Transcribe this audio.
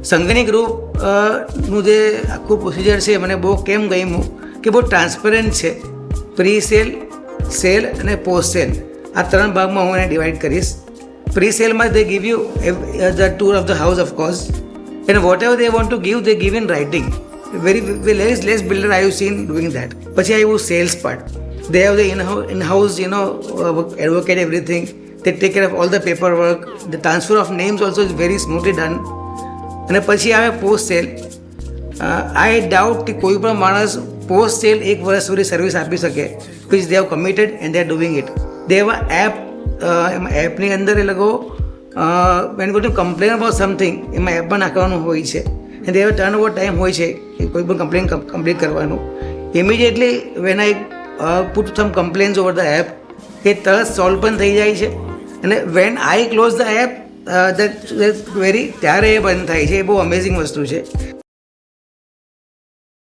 સંઘની ગ્રુપ નું જે આખું પ્રોસિજર છે મને બહુ કેમ ગમ્યું કે બહુ ટ્રાન્સપરન્ટ છે. પ્રી સેલ, સેલ અને પોસ્ટ સેલ આ ત્રણ ભાગમાં હું એને ડિવાઈડ કરીશ. પ્રી સેલમાં they give you the tour of the house of course and whatever they want to give they give in writing. very less builder I have seen doing that. પછી આવ્યું sales part. They have the in-house advocate everything. They take care of all the paperwork. The transfer of names also is very smoothly done. અને પછી આવે post cell. I doubt કે કોઈ પણ માણસ post cell 1 વર્ષ સુધી સર્વિસ આપી શકે which they have committed and they are doing it. They have app. એમાં એપની અંદર એ લોકો when go to complain about something એમાં એપમાં નાખવાનું હોય છે. અને they have turn over time હોય છે કોઈ પણ કમ્પ્લેન કમ્પ્લીટ કરવાનું. Immediately when I put some complains over the app એ તરત સોલ્વ પણ થઈ જાય છે. અને when I close the app ત્યારે એ બંધ થાય છે. એ બહુ અમેઝિંગ વસ્તુ છે.